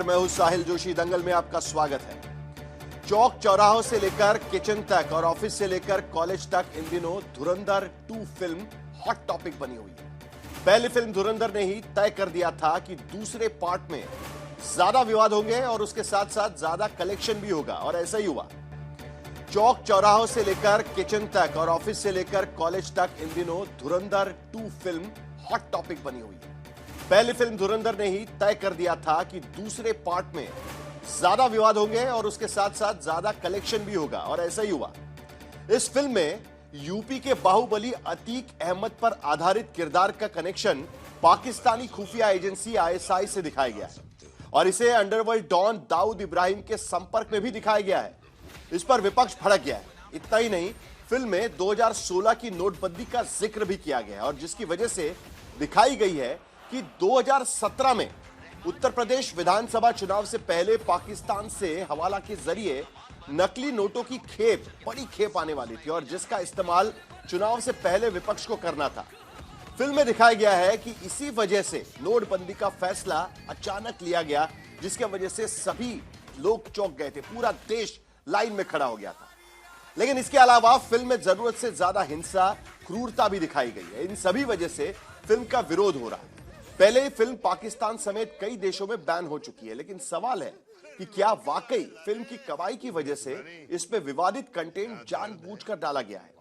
मैं हूं साहिल जोशी। दंगल में आपका स्वागत है। चौक चौराहों से लेकर किचन तक और ऑफिस से लेकर कॉलेज तक इन दिनों धुरंधर 2 फिल्म हॉट टॉपिक बनी हुई है। पहली फिल्म धुरंधर ने ही तय कर दिया था कि दूसरे पार्ट में ज्यादा विवाद होंगे और उसके साथ साथ ज्यादा कलेक्शन भी होगा, और ऐसा ही हुआ। चौक चौराहों से लेकर किचन तक और ऑफिस से लेकर कॉलेज तक इन दिनों धुरंधर 2 फिल्म हॉट टॉपिक बनी हुई है। पहली फिल्म धुरंधर ने ही तय कर दिया था कि दूसरे पार्ट में ज्यादा विवाद होंगे और उसके साथ साथ ज्यादा कलेक्शन भी होगा, और ऐसा ही हुआ। इस फिल्म में यूपी के बाहुबली अतीक अहमद पर आधारित किरदार का कनेक्शन पाकिस्तानी खुफिया एजेंसी आईएसआई से दिखाया गया है और इसे अंडरवर्ल्ड डॉन दाऊद इब्राहिम के संपर्क में भी दिखाया गया है। इस पर विपक्ष भड़क गया है। इतना ही नहीं, फिल्म में 2016 की नोटबंदी का जिक्र भी किया गया है और जिसकी वजह से दिखाई गई है कि 2017 में उत्तर प्रदेश विधानसभा चुनाव से पहले पाकिस्तान से हवाला के जरिए नकली नोटों की बड़ी खेप आने वाली थी और जिसका इस्तेमाल चुनाव से पहले विपक्ष को करना था। फिल्म में दिखाया गया है कि इसी वजह से नोटबंदी का फैसला अचानक लिया गया, जिसकी वजह से सभी लोग चौंक गए थे। पूरा देश लाइन में खड़ा हो गया था। लेकिन इसके अलावा फिल्म में जरूरत से ज्यादा हिंसा, क्रूरता भी दिखाई गई है। इन सभी वजह से फिल्म का विरोध हो रहा है। पहले ही फिल्म पाकिस्तान समेत कई देशों में बैन हो चुकी है, लेकिन सवाल है कि क्या वाकई फिल्म की कमाई की वजह से इस पे विवादित कंटेंट जानबूझकर डाला गया है।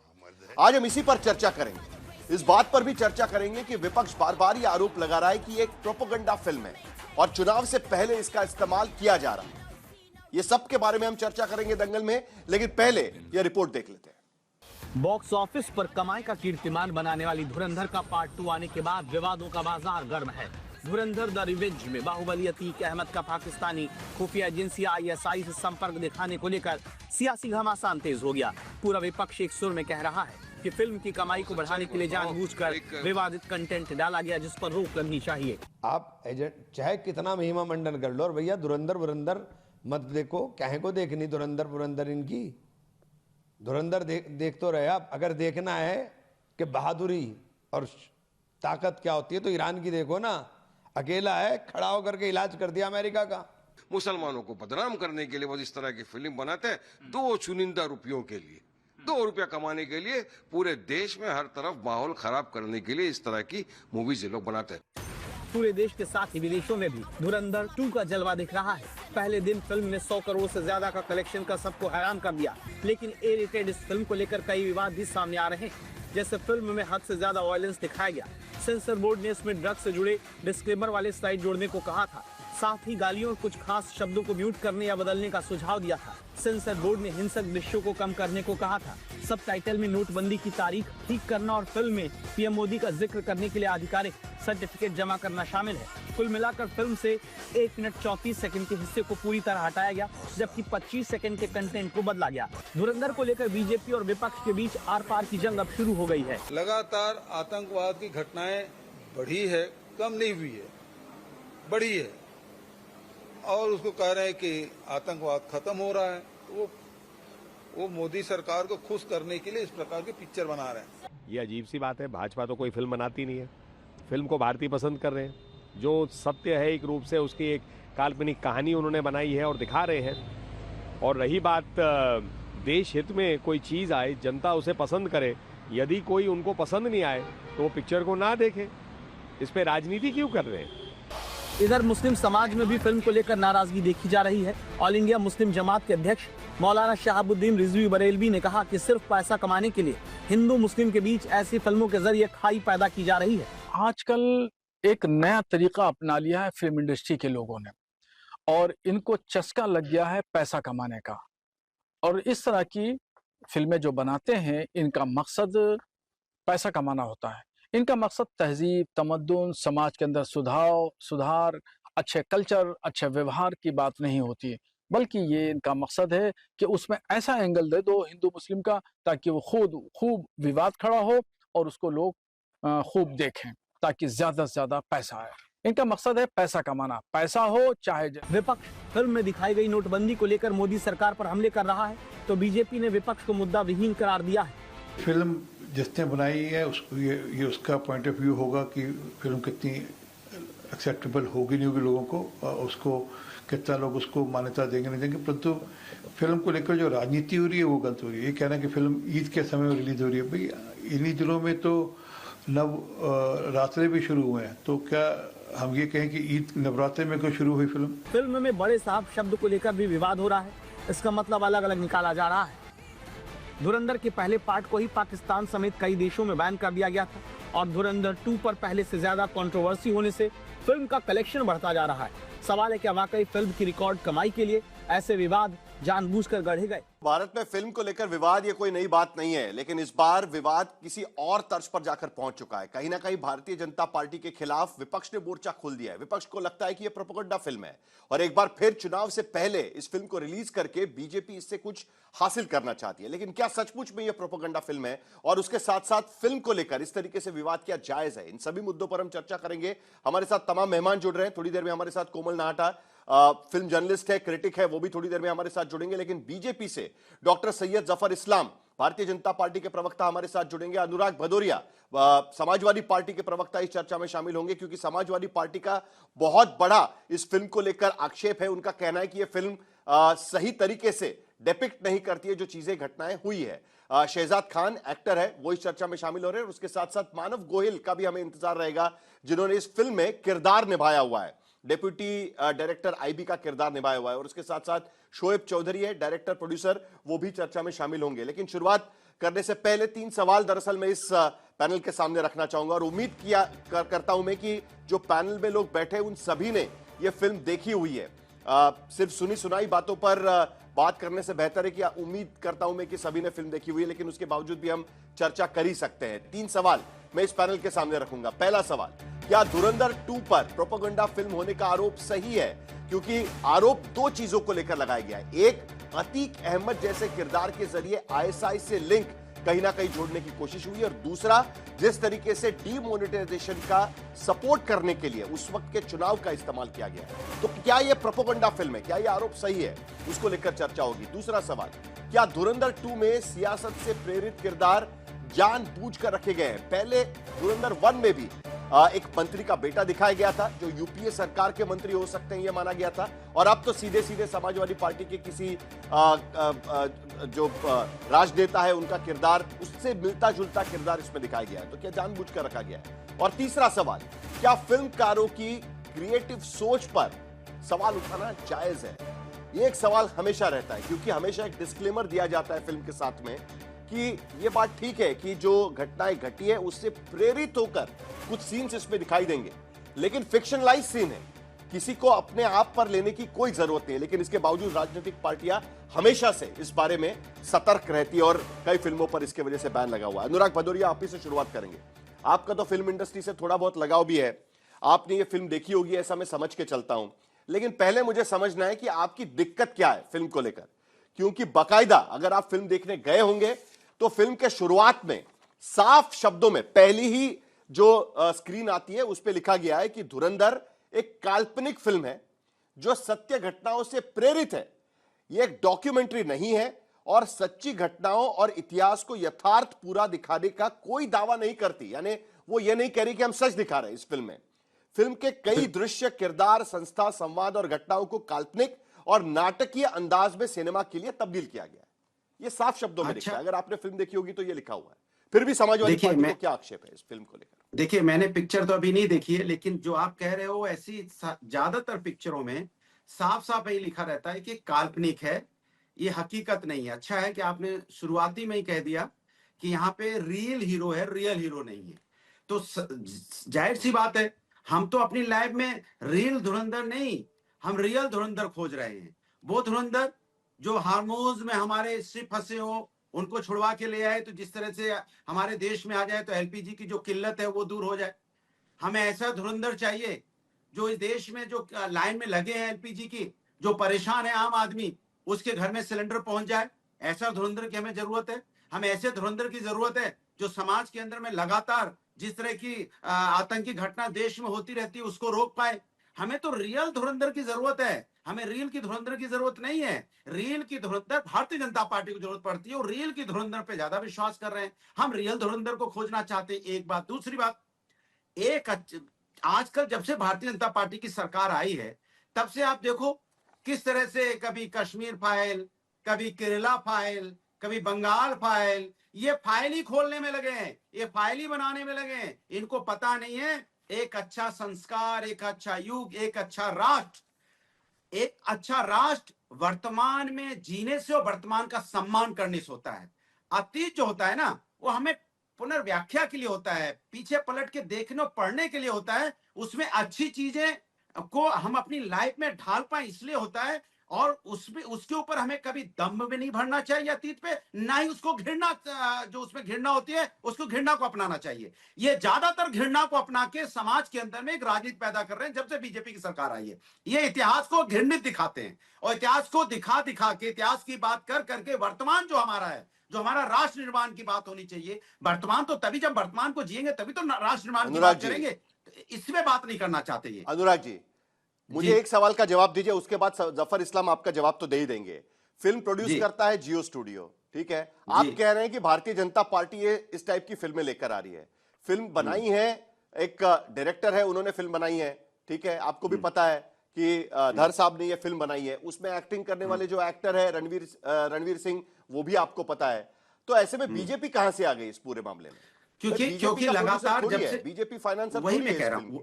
आज हम इसी पर चर्चा करेंगे। इस बात पर भी चर्चा करेंगे कि विपक्ष बार बार यह आरोप लगा रहा है कि एक प्रोपेगेंडा फिल्म है और चुनाव से पहले इसका इस्तेमाल किया जा रहा है। ये सब के बारे में हम चर्चा करेंगे दंगल में, लेकिन पहले यह रिपोर्ट देख लेते हैं। बॉक्स ऑफिस पर कमाई का कीर्तिमान बनाने वाली धुरंधर का पार्ट 2 आने के बाद विवादों का बाजार गर्म है। धुरंधर द रिवेंज में बाहुबली अतीक अहमद का पाकिस्तानी खुफिया एजेंसी आईएसआई से संपर्क दिखाने को लेकर सियासी घमासान तेज हो गया। पूरा विपक्ष एक सुर में कह रहा है कि फिल्म की कमाई को बढ़ाने के लिए जानबूझकर विवादित कंटेंट डाला गया, जिस पर रोक लगनी चाहिए। आप एजेंट चाहे कितना महिमा मंडन कर लो, और भैया धुरंधर मत देखो, कहे को देखनी धुरंधर इनकी। धुरंधर देख तो रहे आप। अगर देखना है कि बहादुरी और ताकत क्या होती है तो ईरान की देखो ना। अकेला है, खड़ा होकर के इलाज कर दिया अमेरिका का। मुसलमानों को बदनाम करने के लिए वो इस तरह की फिल्म बनाते हैं, 2 चुनिंदा रुपयों के लिए, 2 रुपया कमाने के लिए। पूरे देश में हर तरफ माहौल खराब करने के लिए इस तरह की मूवीज ये लोग बनाते हैं। पूरे देश के साथ ही विदेशों में भी धुरंधर 2 का जलवा दिख रहा है। पहले दिन फिल्म ने 100 करोड़ से ज्यादा का कलेक्शन का सबको हैरान कर दिया, लेकिन ए रेटेड इस फिल्म को लेकर कई विवाद भी सामने आ रहे हैं। जैसे फिल्म में हद से ज्यादा वायलेंस दिखाया गया। सेंसर बोर्ड ने इसमें ड्रग्स से जुड़े डिस्क्लेमर वाले स्लाइड जोड़ने को कहा था। साथ ही गालियों और कुछ खास शब्दों को म्यूट करने या बदलने का सुझाव दिया था। सेंसर बोर्ड ने हिंसक दृश्यों को कम करने को कहा था। सब टाइटल में नोटबंदी की तारीख ठीक करना और फिल्म में पीएम मोदी का जिक्र करने के लिए आधिकारिक सर्टिफिकेट जमा करना शामिल है। कुल मिलाकर फिल्म से 1 मिनट 34 सेकंड के हिस्से को पूरी तरह हटाया गया, जबकि 25 सेकंड के कंटेंट को बदला गया। धुरंधर को लेकर बीजेपी और विपक्ष के बीच आर पार की जंग अब शुरू हो गई है। लगातार आतंकवाद की घटनाएं बढ़ी है, कम नहीं हुई है, बढ़ी है। और उसको कह रहे हैं कि आतंकवाद खत्म हो रहा है। वो मोदी सरकार को खुश करने के लिए इस प्रकार की पिक्चर बना रहे हैं। ये अजीब सी बात है। भाजपा तो कोई फिल्म बनाती नहीं है, फिल्म को भारतीय पसंद कर रहे हैं। जो सत्य है एक रूप से उसकी एक काल्पनिक कहानी उन्होंने बनाई है और दिखा रहे हैं। और रही बात देश हित में कोई चीज़ आए, जनता उसे पसंद करे, यदि कोई उनको पसंद नहीं आए तो वो पिक्चर को ना देखे। इस पे राजनीति क्यों कर रहे हैं? इधर मुस्लिम समाज में भी फिल्म को लेकर नाराजगी देखी जा रही है। ऑल इंडिया मुस्लिम जमात के अध्यक्ष मौलाना शहाबुद्दीन रिजवी बरेलवी ने कहा कि सिर्फ पैसा कमाने के लिए हिंदू मुस्लिम के बीच ऐसी फिल्मों के जरिए खाई पैदा की जा रही है। आजकल एक नया तरीका अपना लिया है फिल्म इंडस्ट्री के लोगों ने, और इनको चस्का लग गया है पैसा कमाने का। और इस तरह की फिल्में जो बनाते हैं, इनका मकसद पैसा कमाना होता है। इनका मकसद तहजीब, तमद्दुन, समाज के अंदर सुधार, अच्छे कल्चर, अच्छे व्यवहार की बात नहीं होती, बल्कि ये इनका मकसद है कि उसमें ऐसा एंगल दे दो हिंदू मुस्लिम का, ताकि वो खूब विवाद खड़ा हो और उसको लोग खूब देखें, ताकि ज्यादा से ज्यादा पैसा आए। इनका मकसद है पैसा कमाना, पैसा हो चाहे। विपक्ष फिल्म में दिखाई गई नोटबंदी को लेकर मोदी सरकार पर हमले कर रहा है, तो बीजेपी ने विपक्ष को मुद्दा विहीन करार दिया है। फिल्म जिसने बनाई है उसको ये उसका पॉइंट ऑफ व्यू होगा कि फिल्म कितनी एक्सेप्टेबल होगी नहीं होगी लोगों को, उसको कितना लोग उसको मान्यता देंगे नहीं देंगे, परंतु फिल्म को लेकर जो राजनीति हो रही है वो गलत हो रही है। ये कहना कि फिल्म ईद के समय रिलीज हो रही है, भाई इन्हीं दिनों में तो नवरात्रे भी शुरू हुए हैं, तो क्या हम ये कहें कि ईद नवरात्रे में क्यों शुरू हुई फिल्म? फिल्म में बड़े साहब शब्द को लेकर भी विवाद हो रहा है, इसका मतलब अलग अलग निकाला जा रहा है। धुरंधर के पहले पार्ट को ही पाकिस्तान समेत कई देशों में बैन कर दिया गया था और धुरंधर 2 पर पहले से ज्यादा कंट्रोवर्सी होने से फिल्म का कलेक्शन बढ़ता जा रहा है। सवाल है क्या वाकई फिल्म की रिकॉर्ड कमाई के लिए ऐसे विवाद जानबूझकर गढ़े गए? भारत में फिल्म को लेकर विवाद ये कोई नई बात नहीं है, लेकिन इस बार विवाद किसी और तर्ज पर जाकर पहुंच चुका है। कहीं ना कहीं भारतीय जनता पार्टी के खिलाफ विपक्ष ने मोर्चा खोल दिया है। विपक्ष को लगता है कि यह प्रोपेगेंडा फिल्म है और एक बार फिर चुनाव से पहले इस फिल्म को रिलीज करके बीजेपी इससे कुछ हासिल करना चाहती है। लेकिन क्या सचमुच में यह प्रोपेगेंडा फिल्म है और उसके साथ साथ फिल्म को लेकर इस तरीके से विवाद क्या जायज है? इन सभी मुद्दों पर हम चर्चा करेंगे। हमारे साथ तमाम मेहमान जुड़ रहे हैं। थोड़ी देर में हमारे साथ कोमल नाहटा फिल्म जर्नलिस्ट है, क्रिटिक है, वो भी थोड़ी देर में हमारे साथ जुड़ेंगे। लेकिन बीजेपी से डॉक्टर सैयद जफर इस्लाम, भारतीय जनता पार्टी के प्रवक्ता हमारे साथ जुड़ेंगे। अनुराग भदौरिया समाजवादी पार्टी के प्रवक्ता इस चर्चा में शामिल होंगे, क्योंकि समाजवादी पार्टी का बहुत बड़ा इस फिल्म को लेकर आक्षेप है। उनका कहना है कि यह फिल्म सही तरीके से डिपिक्ट नहीं करती है जो चीजें घटनाएं हुई है। शहजाद खान एक्टर है, वो इस चर्चा में शामिल हो रहे हैं। उसके साथ साथ मानव गोयल का भी हमें इंतजार रहेगा, जिन्होंने इस फिल्म में किरदार निभाया हुआ है, डेप्यूटी डायरेक्टर आईबी का किरदार निभाया हुआ है। और उसके साथ साथ शोएब चौधरी है, डायरेक्टर प्रोड्यूसर, वो भी चर्चा में शामिल होंगे। लेकिन शुरुआत करने से पहले 3 सवाल दरअसल मैं इस पैनल के सामने रखना चाहूंगा और उम्मीद करता हूं मैं कि जो पैनल में लोग बैठे उन सभी ने यह फिल्म देखी हुई है। सिर्फ सुनी सुनाई बातों पर बात करने से बेहतर है कि उम्मीद करता हूं मैं कि सभी ने फिल्म देखी हुई है, लेकिन उसके बावजूद भी हम चर्चा कर ही सकते हैं। 3 सवाल मैं इस पैनल के सामने रखूंगा। पहला सवाल, क्या धुरंधर 2 पर प्रोपेगेंडा फिल्म होने का आरोप सही है? क्योंकि आरोप 2 चीजों को लेकर लगाया गया है। एक, अतीक अहमद जैसे किरदार के जरिए आईएसआई से लिंक कहीं ना कहीं जोड़ने की कोशिश हुई, और दूसरा, जिस तरीके से डीमोनेटाइजेशन का सपोर्ट करने के लिए उस वक्त के चुनाव का इस्तेमाल किया गया है। तो क्या यह प्रोपेगेंडा फिल्म है? क्या यह आरोप सही है? उसको लेकर चर्चा होगी। दूसरा सवाल, क्या धुरंधर 2 में सियासत से प्रेरित किरदार जानबूझकर रखे गए हैं? पहले धुरंधर 1 में भी एक मंत्री का बेटा दिखाया गया था जो यूपीए सरकार के मंत्री हो सकते हैं, यह माना गया था, और अब तो सीधे सीधे समाजवादी पार्टी के किसी जो राजनेता है उनका किरदार, उससे मिलता जुलता किरदार इसमें दिखाया गया है। तो क्या जानबूझकर रखा गया है? और तीसरा सवाल, क्या फिल्मकारों की क्रिएटिव सोच पर सवाल उठाना जायज है? ये एक सवाल हमेशा रहता है, क्योंकि हमेशा एक डिस्क्लेमर दिया जाता है फिल्म के साथ में कि ये बात ठीक है कि जो घटनाएं घटी है उससे प्रेरित होकर कुछ सीन्स इसमें दिखाई देंगे, लेकिन फिक्शनलाइज सीन है, किसी को अपने आप पर लेने की कोई जरूरत नहीं है। लेकिन इसके बावजूद राजनीतिक पार्टियां हमेशा से इस बारे में सतर्क रहती है और कई फिल्मों पर इसके वजह से बैन लगा हुआ है। अनुराग भदौरिया, आप ही से शुरुआत करेंगे। आपका तो फिल्म इंडस्ट्री से थोड़ा बहुत लगाव भी है, आपने ये फिल्म देखी होगी ऐसा मैं समझ के चलता हूं, लेकिन पहले मुझे समझना है कि आपकी दिक्कत क्या है फिल्म को लेकर, क्योंकि बाकायदा अगर आप फिल्म देखने गए होंगे तो फिल्म के शुरुआत में साफ शब्दों में पहली ही जो स्क्रीन आती है उस पर लिखा गया है कि धुरंधर एक काल्पनिक फिल्म है जो सत्य घटनाओं से प्रेरित है। यह एक डॉक्यूमेंट्री नहीं है और सच्ची घटनाओं और इतिहास को यथार्थ पूरा दिखाने का कोई दावा नहीं करती। यानी वो ये नहीं कह रही कि हम सच दिखा रहे हैं इस फिल्म में। फिल्म के कई दृश्य, किरदार, संस्था, संवाद और घटनाओं को काल्पनिक और नाटकीय अंदाज में सिनेमा के लिए तब्दील किया गया है। ये साफ शब्दों में लिखा है। अगर आपने फिल्म देखी होगी तो ये लिखा हुआ है। फिर भी समाजवादी पार्टी को क्या आक्षेप है इस फिल्म को लेकर? देखिए, मैंने पिक्चर तो अभी नहीं देखी है, लेकिन जो आप कह रहे हो ऐसी ज्यादातर पिक्चरों में साफ साफ यही लिखा रहता है कि काल्पनिक है, ये हकीकत नहीं है। अच्छा है कि आपने शुरुआती में ही कह दिया कि यहाँ पे रियल हीरो है, रियल हीरो नहीं है। तो जाहिर सी बात है, हम तो अपनी लाइफ में रियल धुरंधर नहीं, हम रियल धुरंधर खोज रहे हैं। वो धुरंधर जो हार्मोज में हमारे सिर्फ फंसे हो, उनको छुड़वा के ले आए, तो जिस तरह से हमारे देश में आ जाए तो एलपीजी की जो किल्लत है वो दूर हो जाए। हमें ऐसा धुरंधर चाहिए जो इस देश में जो लाइन में लगे हैं एलपीजी की, जो परेशान है आम आदमी, उसके घर में सिलेंडर पहुंच जाए। ऐसा धुरंधर की हमें जरूरत है। हमें ऐसे धुरंधर की जरूरत है जो समाज के अंदर में लगातार जिस तरह की आतंकी घटना देश में होती रहती है उसको रोक पाए। हमें तो रियल धुरंधर की जरूरत है, हमें रील की धुरंधर की जरूरत नहीं है। रील की धुरंधर भारतीय जनता पार्टी को जरूरत पड़ती है और रील की धुरंधर पे ज्यादा विश्वास कर रहे हैं। हम रियल धुरंधर को खोजना चाहते हैं, एक बात। दूसरी बात, आजकल जब से भारतीय जनता पार्टी की सरकार आई है तब से आप देखो किस तरह से कभी कश्मीर फाइल, कभी केरला फाइल, कभी बंगाल फाइल, ये फाइल ही खोलने में लगे हैं, ये फाइल ही बनाने में लगे हैं। इनको पता नहीं है एक अच्छा संस्कार, एक अच्छा युग, एक अच्छा राष्ट्र, एक अच्छा राष्ट्र वर्तमान में जीने से और वर्तमान का सम्मान करने से होता है। अतीत जो होता है ना, वो हमें पुनर्व्याख्या के लिए होता है, पीछे पलट के देखने और पढ़ने के लिए होता है। उसमें अच्छी चीजें को हम अपनी लाइफ में ढाल पाए इसलिए होता है। और उसमें उसके ऊपर हमें कभी दम्भ भी नहीं भरना चाहिए अतीत पे, ना ही उसको घृणा, जो उसमें घृणा होती है उसको घृणा को अपनाना चाहिए। ये ज्यादातर घृणा को अपना के समाज के अंदर में एक राजनीति पैदा कर रहे हैं जब से बीजेपी की सरकार आई है। ये इतिहास को घृणित दिखाते हैं और इतिहास को दिखा दिखा के, इतिहास की बात कर करके वर्तमान जो हमारा है, जो हमारा राष्ट्र निर्माण की बात होनी चाहिए, वर्तमान तो तभी जब वर्तमान को जिएंगे तभी तो राष्ट्र निर्माण की बात करेंगे। इसमें बात नहीं करना चाहते ये। अनुराग जी, मुझे एक सवाल का जवाब दीजिए, उसके बाद जफर इस्लाम आपका जवाब तो दे ही देंगे। फिल्म प्रोड्यूस करता है जियो स्टूडियो, ठीक है। आप कह रहे हैं कि भारतीय जनता पार्टी ये इस टाइप की फिल्में लेकर आ रही है। फिल्म बनाई है, एक डायरेक्टर है, उन्होंने फिल्म बनाई है, ठीक है। आपको भी पता है कि धर साहब ने ये फिल्म बनाई है, उसमें एक्टिंग करने वाले जो एक्टर है रणवीर सिंह, वो भी आपको पता है। तो ऐसे में बीजेपी कहां से आ गई इस पूरे मामले में? क्योंकि लगातार जब से बीजेपी फाइनेंसर, वही मैं कह रहा हूं,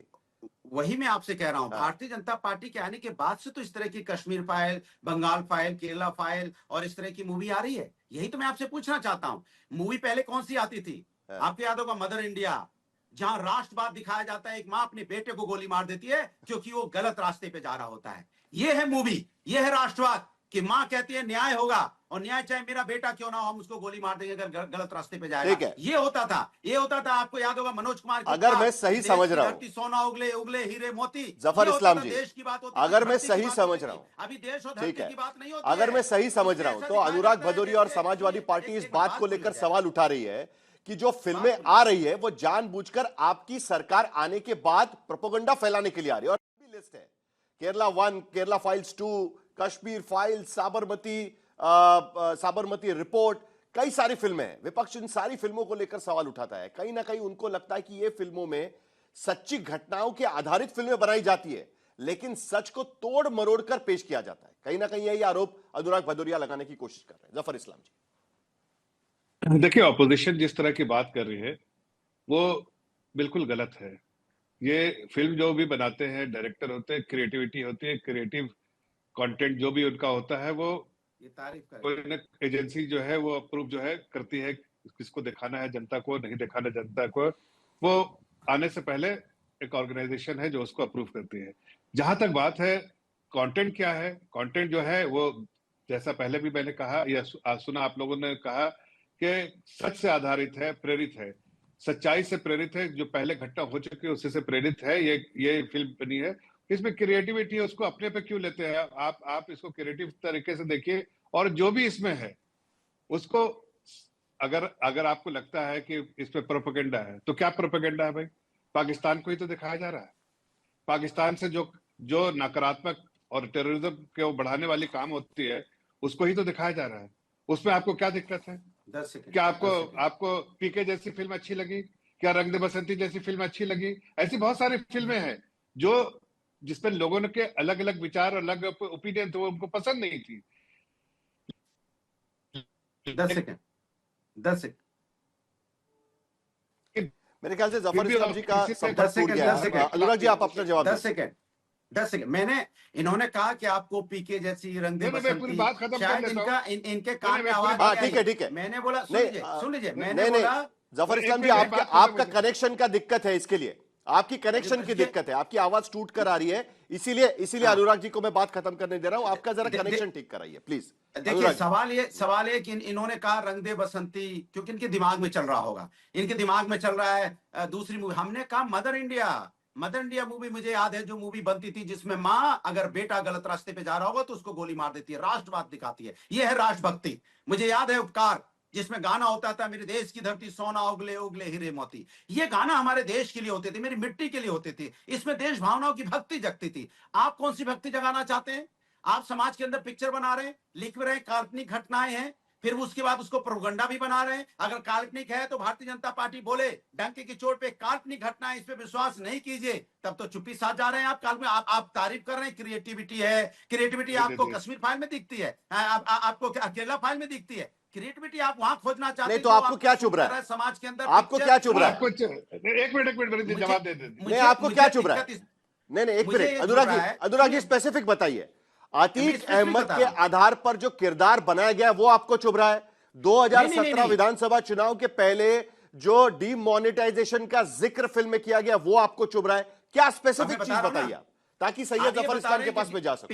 वही मैं आपसे कह रहा हूं, भारतीय जनता पार्टी के आने के बाद से तो इस तरह की Kashmir file, Bengal file, Kerala file और इस तरह की मूवी आ रही है। यही तो मैं आपसे पूछना चाहता हूं। मूवी पहले कौन सी आती थी? आपको याद होगा मदर इंडिया, जहां राष्ट्रवाद दिखाया जाता है, एक मां अपने बेटे को गोली मार देती है क्योंकि वो गलत रास्ते पे जा रहा होता है। ये है मूवी, ये है राष्ट्रवाद कि मां कहती है न्याय होगा और न्याय चाहे मेरा बेटा क्यों ना हो, हम उसको गोली मार देंगे अगर गलत रास्ते पे जाएगा। ये होता था। आपको याद होगा मनोज कुमार की, अगर मैं सही समझ रहा हूं, सोना उगले उगले हीरे मोती, जफर इस्लाम जी, देश की बात होती, अगर मैं सही समझ रहा हूं, अभी देश और धरती की बात नहीं होती। अगर मैं सही समझ रहा हूं तो अनुराग भदौरिया और समाजवादी पार्टी इस बात को लेकर सवाल उठा रही है कि जो फिल्में आ रही है वो जानबूझकर आपकी सरकार आने के बाद प्रोपेगेंडा फैलाने के लिए आ रही है। और लिस्ट है Kerala 1, Kerala files 2, Kashmir files, Sabarmati report, कई सारी फिल्में हैं। विपक्ष इन सारी फिल्मों को लेकर सवाल उठाता है। कहीं ना कहीं उनको लगता है कि ये फिल्मों में सच्ची घटनाओं के आधारित फिल्में बनाई जाती है, लेकिन सच को तोड़ मरोड़ कर पेश किया जाता है। कहीं ना कहीं यही आरोप अनुराग भदौरिया लगाने की कोशिश कर रहे हैं। जफर इस्लाम जी, देखिए, ऑपोजिशन जिस तरह की बात कर रही है वो बिल्कुल गलत है। ये फिल्म जो भी बनाते हैं, डायरेक्टर होते हैं, क्रिएटिविटी होती है, क्रिएटिव कंटेंट जो भी उनका होता है, वो ये तारीफ कोई एजेंसी जो है वो अप्रूव जो है करती है, किसको दिखाना है जनता को, नहीं दिखाना जनता को। वो आने से पहले एक ऑर्गेनाइजेशन है जो उसको अप्रूव करती है। जहां तक बात है कंटेंट क्या है, कंटेंट जो है वो जैसा पहले भी मैंने कहा या सुना आप लोगों ने कहा कि सच से आधारित है, प्रेरित है, सच्चाई से प्रेरित है। जो पहले घटना हो चुकी है उसी से प्रेरित है ये फिल्म बनी है। इसमें क्रिएटिविटी है, उसको अपने पे क्यों लेते हैं आप इसको क्रिएटिव तरीके से देखिए। और जो भी इसमें है उसको अगर आपको लगता है कि इसमें प्रोपेगेंडा है, तो क्या प्रोपेगेंडा है भाई? पाकिस्तान को ही तो दिखाया जा रहा है। पाकिस्तान से जो नकारात्मक और टेररिज्म को बढ़ाने वाली काम होती है उसको ही तो दिखाया जा रहा है। उसमें आपको क्या दिक्कत है? क्या आपको पीके जैसी फिल्म अच्छी लगी? क्या रंग दे बसंती जैसी फिल्म अच्छी लगी? ऐसी बहुत सारी फिल्में हैं जो जिसमें लोगों के अलग अलग विचार, अलग ओपिनियन थे, वो उनको पसंद नहीं थी। 10 सेकंड मेरे ख्याल से जफर इस्लाम जी का संपर्क टूट गया। अनुराग जी, आप अपना जवाब 10 सेकंड। मैंने इन्होंने कहा कि आपको पीके जैसी रंग दे बसंती, शायद इनके कान में आवाज, ठीक है। मैंने बोला सुन लीजिए, मैंने बोला जफर इस्लाम जी, आपका कनेक्शन का दिक्कत है, इसके लिए आपकी कनेक्शन की दिक्कत है, आपकी आवाज टूट कर आ रही है, इसीलिए अनुराग जी को मैं बात खत्म करने दे रहा हूं। आपका जरा कनेक्शन ठीक कराइए प्लीज। देखिए, सवाल ये कि इन्होंने कहा रंग दे बसंती, क्योंकि इनके दिमाग में चल रहा होगा, इनके दिमाग में चल रहा है दूसरी मूवी। हमने कहा मदर इंडिया मूवी मुझे याद है, जो मूवी बनती थी जिसमें माँ अगर बेटा गलत रास्ते पे जा रहा होगा तो उसको गोली मार देती है, राष्ट्रवाद दिखाती है। ये है राष्ट्रभक्ति। मुझे याद है उपकार, जिसमें गाना होता था मेरे देश की धरती सोना उगले उगले हीरे मोती। ये गाना हमारे देश के लिए होते थे, मेरी मिट्टी के लिए होते थे। इसमें देश भावनाओं की भक्ति जगती थी। आप कौन सी भक्ति जगाना चाहते हैं? आप समाज के अंदर पिक्चर बना रहे हैं, लिख रहे हैं, काल्पनिक घटनाएं हैं, फिर उसके बाद उसको प्रोपगंडा भी बना रहे हैं। अगर काल्पनिक है तो भारतीय जनता पार्टी बोले डंके की चोट पे काल्पनिक घटना है, इस पे विश्वास नहीं कीजिए, तब तो चुप्पी साथ जा रहे हैं आप। काल्पनिक आप तारीफ कर रहे हैं, क्रिएटिविटी है, क्रिएटिविटी जी, आपको जी। कश्मीर फाइल में दिखती है, आपको अकेला फाइल में दिखती है, क्रिएटिविटी आप वहां खोजना चाहते नहीं हैं तो जो आपको क्या सूट चुभ रहा कर है? समाज के अंदर। आपको क्या चुभ रहा है? आपको एक मिनट विनीत जी, जवाब दे दीजिए। नहीं आपको क्या चुभ रहा है? नहीं एक मुझे मिनट ये अनुराग चुभ जी, रहा है, अनुराग जी सुनिए। स्पेसिफिक बताइए। अतीक स्पेसिफिक अहमद बता के रहा हूं। आधार पर जो किरदार बनाया गया वो आपको चुभ रहा है? नहीं, 2017 नहीं। विधानसभा चुनाव के पहले जो डीमोनेटाइजेशन का जिक्र फिल्म में किया गया वो आपको चुभ रहा है? क्या स्पेसिफिक बता चीज रहा हूं बताइए ना। आप, ताकि सैयद आप ये जफर बता इस्लाम रहे के हैं पास कि में जा सकूं।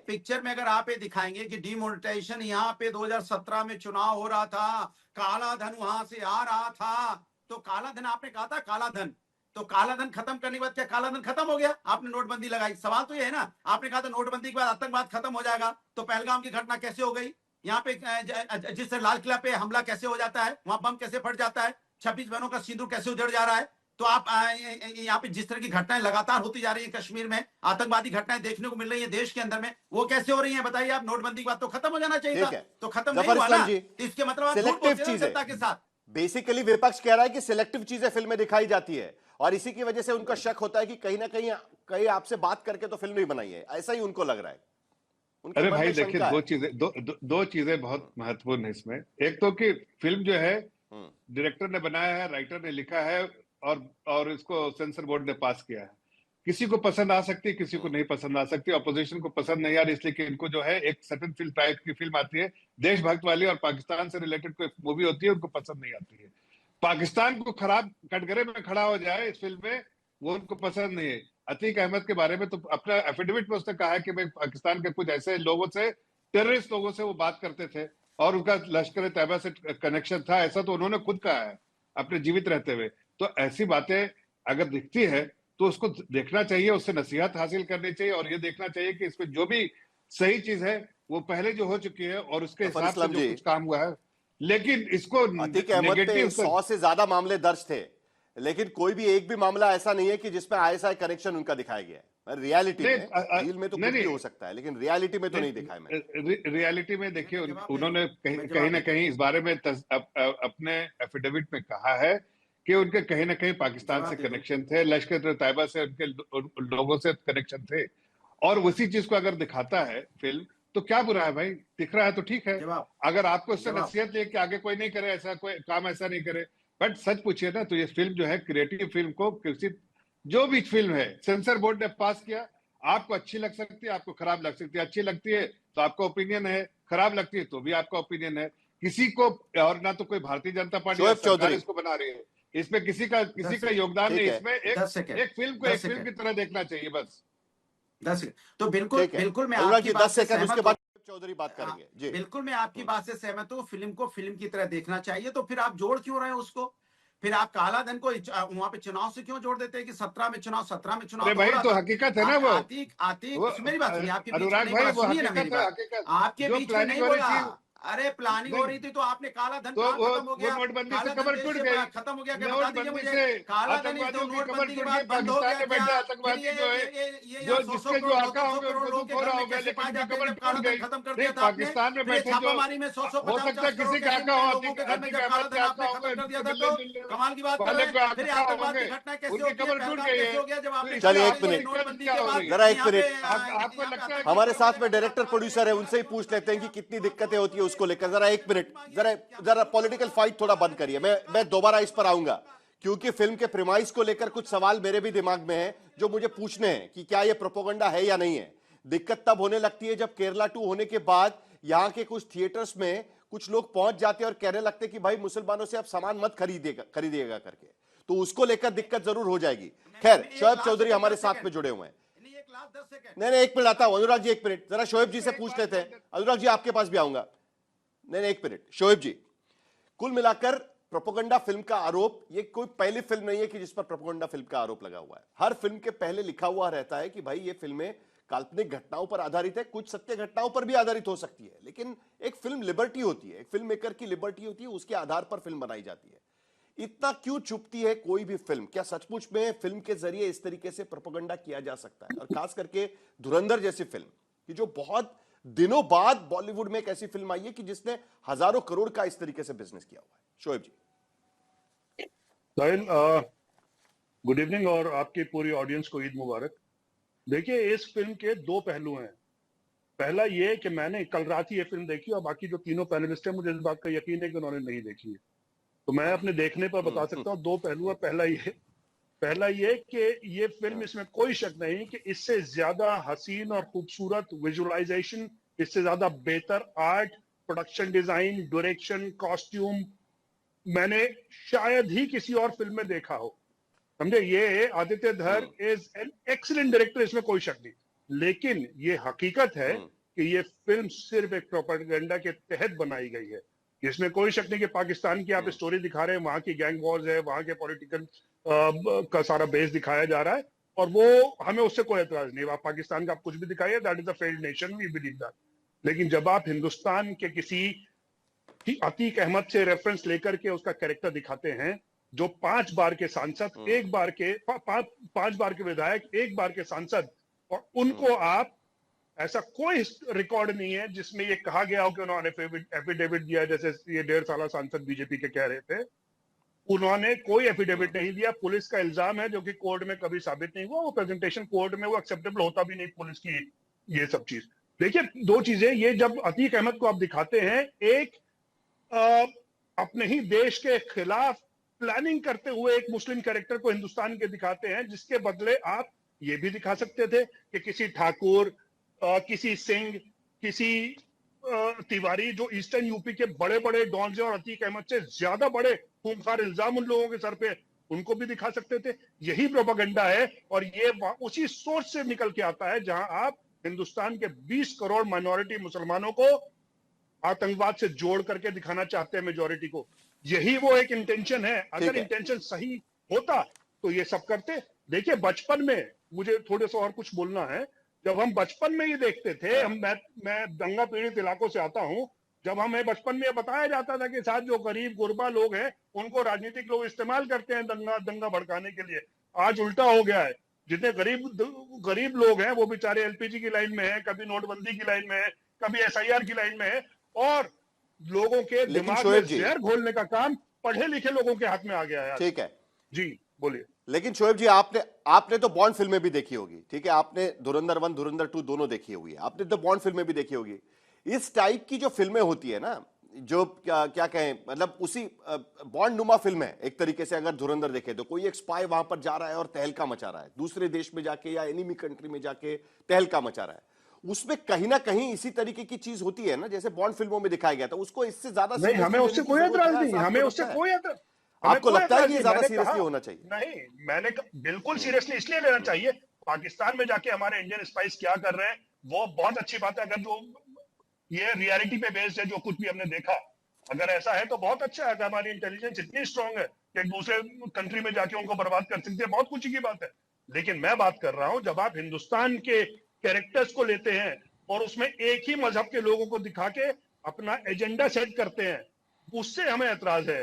पिक्चर में अगर आप ये दिखाएंगे कि डिमोनेटाइजेशन यहाँ पे 2017 में चुनाव हो रहा था, काला धन वहां से आ रहा था, तो काला धन आपने कहा था, काला धन, तो काला धन खत्म करने के बाद क्या काला धन खत्म हो गया? आपने नोटबंदी लगाई, सवाल तो ये है ना। आपने कहा था नोटबंदी के बाद आतंकवाद खत्म हो जाएगा, तो पहलगाम की घटना कैसे हो गई? यहाँ पे जिस लाल किला पे हमला कैसे हो जाता है, वहां बम कैसे फट जाता है, 26 बहनों का सिंदूर कैसे उजड़ जा रहा है? तो आप यहाँ पे जिस तरह की घटनाएं लगातार होती जा रही है कश्मीर में, आतंकवादी घटनाएं देखने को मिल रही है देश के अंदर में, वो कैसे हो रही हैं बताइए आप? नोटबंदी के बाद तो खत्म हो जाना चाहिए ठीक था, है तो खत्म नहीं जफर हुआ इस्लाम ना। जी, तो इसके मतलब आप झूठ सिलेक्टिव बोलते हैं चीजें जनता के साथ। बेसिकली विपक्ष कह रहा है कि सिलेक्टिव चीजें फिल्म में दिखाई जाती है और इसी की वजह से उनका शक होता है कि कहीं ना कहीं आपसे बात करके तो फिल्म नहीं बनाई है, ऐसा ही उनको लग रहा है। उनके अरे मन भाई में देखिए, शंका है। दो चीजें बहुत महत्वपूर्ण है इसमें। एक तो कि फिल्म जो है हम्म, डायरेक्टर ने बनाया है, राइटर ने लिखा है, और इसको सेंसर बोर्ड ने पास किया है। किसी को पसंद आ सकती है, किसी को नहीं पसंद आ सकती। अपोजिशन को पसंद नहीं आ रही इसलिए कि इनको जो है एक सर्टेन फिल्म टाइप की फिल्म आती है, देशभक्त वाली, और पाकिस्तान से रिलेटेड कोई मूवी होती है, उनको पसंद नहीं आती है। पाकिस्तान को खराब कटघरे में खड़ा हो जाए इस फिल्म में, वो उनको पसंद नहीं है। अतीक अहमद के बारे में तो अपना एफिडेविट में उसने कहा है कि मैं पाकिस्तान के कुछ ऐसे लोगों से, टेररिस्ट लोगों से वो बात करते थे और उनका लश्कर तैयबा से कनेक्शन था, ऐसा तो उन्होंने खुद कहा है अपने जीवित रहते हुए। तो ऐसी बातें अगर दिखती है तो उसको देखना चाहिए, उससे नसीहत हासिल करनी चाहिए, और ये देखना चाहिए कि इसमें जो भी सही चीज है वो पहले जो हो चुकी है और उसके जफर हिसाब से इस्लाम जो जी, कुछ काम हुआ है। लेकिन इसको अतीक अहमद पे नेगेटिव 100 से ज्यादा मामले दर्ज थे, लेकिन कोई भी एक भी मामला ऐसा नहीं है कि जिसमें आईएसआई कनेक्शन उनका दिखाया गया है। रियलिटी में डील में तो कुछ भी हो सकता है, लेकिन रियलिटी में तो नहीं दिखाया मैंने। रियलिटी में देखिए, उन्होंने मैं जवाब कहीं ना कहीं इस बारे में अपने एफिडेविट में कहा है कि उनके कहीं ना कहीं पाकिस्तान से कनेक्शन थे, लश्कर तैयबा से उनके लोगों से कनेक्शन थे, और उसी चीज को अगर दिखाता है फिल्म तो क्या बुरा है भाई? दिख रहा है तो ठीक है। अगर आपको इससे नसीहत है कि आगे कोई नहीं करे, ऐसा कोई काम ऐसा नहीं करे, बट सच पूछिए ना तो ये फिल्म जो है क्रिएटिव फिल्म को किसी, जो भी फिल्म है सेंसर बोर्ड ने पास किया, आपको अच्छी लग सकती है, आपको खराब लग सकती है। अच्छी लगती है तो आपका ओपिनियन है, खराब लगती है तो भी आपका ओपिनियन है। किसी को, और ना तो कोई भारतीय जनता पार्टी या सरकार इसको बना रही है, इसमें किसी का योगदान नहीं। इसमें एक फिल्म को एक फिल्म की तरह देखना चाहिए बस। 10 तो बिल्कुल मैं अनुराग आपकी जी बात 10 से सेकंड, उसके सहमत बाद हूं। चौधरी बात करेंगे जी। बिल्कुल मैं आपकी बात से सहमत हूँ, फिल्म को फिल्म की तरह देखना चाहिए। तो फिर आप जोड़ क्यों रहे हैं उसको? फिर आप काला धन को वहां पे चुनाव से क्यों जोड़ देते हैं कि 17 में चुनाव अरे भाई तो हकीकत है ना वो। आतिक मेरी बात सुनिए, आपके बीच में अनुराग नहीं भाई बोला, वो सुनिए ना मेरी हकीकत है, बात। हकीकत आपके जो बीच में प्लानिंग नहीं हो रही बोला। थी, अरे प्लानिंग हो रही थी तो आपने काला धन कहाँ खत्म हो गया? नोटबंदी से काला कमर धन टूट देश गई, से खत्म हो गया क्या? बता दीजिए नोटबंदी मुझे। से काला धन तो आतंकवादियों की कमर नोटबंदी के टूट बाद गई। बंद हो पाकिस्तान गया में बैठे क्या? आतंकवादी जो है, ये जो 100 जिसके जो आका 200 होंगे करोड़ उनको लोगों दुख के हो घर रहा में होगा, कैसे लेकिन पाए उनकी जाते हैं कमर जब टूट काला धन गई। खत्म कर नहीं, दिया था आपने? पाकिस्तान में फिर ये बैठे जो छापामारी में 100 हो सकता है 50 करोड़ किसी का कैसे आका हो, लोगों के घर में अतीक जब काला अहमद धन के आपने आका खत्म होंगे, कर दिया था, दिल्ली तो दिल्ली कमाल की बात कर वाले रहे को हैं। फिर आका आतंकवाद की होंगे, घटना कैसे उनकी होती है? कमर टूट पहलगाम गई कैसे है। हो गया जब आपने चलिए, कहा एक मिनट। नोटबंदी क्या के हो बाद रही है? जरा एक यहाँ पे मिनट, आपको लगता है हमारे साथ में डायरेक्टर प्रोड्यूसर है, उनसे ही पूछ लेते हैं कि कितनी दिक्कतें होती है उसको लेकर। जरा एक मिनट, जरा पॉलिटिकल फाइट थोड़ा बंद करिए। मैं दोबारा इस पर आऊंगा क्योंकि फिल्म के प्रीमाइस को लेकर कुछ सवाल मेरे भी दिमाग में है जो मुझे पूछने हैं कि क्या ये प्रोपेगेंडा है या नहीं है। दिक्कत तब होने लगती है जब केरला 2 होने के बाद यहां के कुछ थिएटर्स में कुछ लोग पहुंच जाते हैं और कहने लगते हैं कि भाई मुसलमानों से आप सामान मत खरीदिएगा करके, तो उसको लेकर दिक्कत जरूर हो जाएगी। खैर, शोएब चौधरी हमारे साथ में जुड़े हुए हैं। नहीं, एक मिनट आता हूं। अनुराग जी एक मिनट, जरा शोएब जी से पूछ लेते हैं। अनुराग जी आपके पास भी आऊंगा। नहीं, एक मिनट शोएब जी, कुल मिलाकर प्रोपेगेंडा फिल्म का आरोप, ये कोई पहली फिल्म नहीं है कि जिस पर प्रोपेगेंडा फिल्म का आरोप लगा हुआ है। हर फिल्म के पहले लिखा हुआ रहता है कि भाई ये फिल्में काल्पनिक घटनाओं पर आधारित है, कुछ सत्य घटनाओं पर भी आधारित हो सकती है, लेकिन एक फिल्म लिबर्टी होती है, एक फिल्म मेकर की लिबर्टी होती है, उसके आधार पर फिल्म बनाई जाती है। इतना क्यों चुपती है कोई भी फिल्म? क्या सचमुच में फिल्म के जरिए इस तरीके से प्रोपेगेंडा किया जा सकता है? और खास करके धुरंधर जैसी फिल्म कि जो बहुत दिनों बाद बॉलीवुड में एक ऐसी फिल्म आई है कि जिसने हजारों करोड़ का इस तरीके से बिजनेस किया हुआ है। शोएब जी। साहिल, गुड इवनिंग और आपकी पूरी ऑडियंस को ईद मुबारक। देखिए, इस फिल्म के दो पहलू हैं। पहला ये कि मैंने कल रात ही ये फिल्म देखी और बाकी जो तीनों पैनलिस्ट हैं मुझे इस बात का यकीन है कि उन्होंने नहीं देखी है, तो मैं अपने देखने पर बता सकता हूँ। दो पहलू है। पहला ये कि ये फिल्म, इसमें कोई शक नहीं कि इससे ज्यादा हसीन और खूबसूरत विजुअलाइजेशन, इससे ज्यादा बेहतर art, production design, direction, costume मैंने शायद ही किसी और फिल्म में देखा हो। समझे? ये आदित्य धर इज एन एक्सीलेंट डायरेक्टर, इसमें कोई शक नहीं। लेकिन ये हकीकत है कि ये फिल्म सिर्फ एक प्रोपेगेंडा के तहत बनाई गई है। इसमें कोई शक नहीं कि पाकिस्तान की आप स्टोरी दिखा रहे हैं, वहां की गैंग वॉर्स है, वहां के पॉलिटिकल का सारा बेस दिखाया जा रहा है, और वो हमें उससे कोई एतराज नहीं। आप पाकिस्तान का आप कुछ भी दिखाइए, that is a failed nation, we believe that. लेकिन जब आप हिंदुस्तान के किसी अतीक अहमद से रेफरेंस लेकर के उसका कैरेक्टर दिखाते हैं, जो 5 बार के सांसद, 1 बार के 5 बार के विधायक, 1 बार के सांसद, और उनको आप, ऐसा कोई रिकॉर्ड नहीं है जिसमें ये कहा गया हो कि उन्होंने एफिडेविट दिया, जैसे ये 1.5 साल सांसद बीजेपी के कह रहे थे। उन्होंने कोई एफिडेविट नहीं दिया। पुलिस का इल्जाम है जो कि कोर्ट में कभी साबित नहीं हुआ, वो प्रेजेंटेशन कोर्ट में वो एक्सेप्टेबल होता भी नहीं पुलिस की, ये सब चीज। देखिए, दो चीजें, ये जब अतीक अहमद को आप दिखाते हैं, एक अपने ही देश के खिलाफ प्लानिंग करते हुए एक मुस्लिम कैरेक्टर को हिंदुस्तान के दिखाते हैं, जिसके बदले आप ये भी दिखा सकते थे कि किसी ठाकुर, किसी सिंह, किसी तिवारी, जो ईस्टर्न यूपी के बड़े बड़े डॉन्स हैं और अतीक अहमद से ज्यादा बड़े खूंखार इल्जाम उन लोगों के सर पे, उनको भी दिखा सकते थे। यही प्रोपेगेंडा है, और ये उसी सोच से निकल के आता है जहां आप हिंदुस्तान के 20 करोड़ माइनॉरिटी मुसलमानों को आतंकवाद से जोड़ करके दिखाना चाहते हैं मेजोरिटी को। यही वो एक इंटेंशन है। अगर इंटेंशन सही होता तो ये सब करते। देखिए, बचपन में, मुझे थोड़े सा और कुछ बोलना है, जब हम बचपन में ये देखते थे, मैं दंगा पीड़ित इलाकों से आता हूं, जब हमें बचपन में बताया जाता था कि साथ जो गरीब गुरबा लोग हैं उनको राजनीतिक लोग इस्तेमाल करते हैं दंगा भड़काने के लिए। आज उल्टा हो गया है। जितने गरीब लोग हैं वो बेचारे एलपीजी की लाइन में है, कभी नोटबंदी की लाइन में है, कभी एसआईआर की लाइन में है, और लोगों के दिमाग में जहर घोलने का काम पढ़े लिखे लोगों के हाथ में आ गया है। ठीक है जी, बोलिए। लेकिन शोएब जी, आपने तो बॉन्ड फिल्में भी देखी होगी, ठीक है? आपने धुरंधर 1, धुरंधर 2 दोनों देखी होगी, आपने तो बॉन्ड फिल्में भी देखी होगी। इस टाइप की जो फिल्में होती है ना, जो क्या कहें, मतलब उसी बॉन्ड नुमा फिल्म है एक तरीके से। अगर धुरंधर देखे तो कोई एक स्पाई वहां पर जा रहा है और तहलका मचा रहा है, दूसरे देश में जाके या एनिमी कंट्री में जाके तहलका मचा रहा है, उसमें कहीं ना कहीं इसी तरीके की चीज होती है ना, जैसे बॉन्ड फिल्मों में दिखाया गया था। उसको इससे ज्यादा नहीं, हमें उससे कोई एतराज नहीं, हमें उससे कोई एतराज। आपको लगता है कि ज्यादा सीरियसली होना चाहिए? नहीं, मैंने बिल्कुल सीरियसली इसलिए लेना चाहिए। पाकिस्तान में जाके हमारे इंडियन स्पाइस क्या कर रहे हैं वो बहुत अच्छी बात है। अगर जो ये रियलिटी पे बेस्ड है, जो कुछ भी हमने देखा, अगर ऐसा है तो बहुत अच्छा है। हमारी इंटेलिजेंस इतनी स्ट्रांग है कि एक दूसरे कंट्री में जाके उनको बर्बाद कर सकते हैं, बहुत खुशी की बात है। लेकिन मैं बात कर रहा हूं, जब आप हिंदुस्तान के कैरेक्टर्स को लेते हैं और उसमें एक ही मजहब के लोगों को दिखा के अपना एजेंडा सेट करते हैं, उससे हमें ऐतराज है।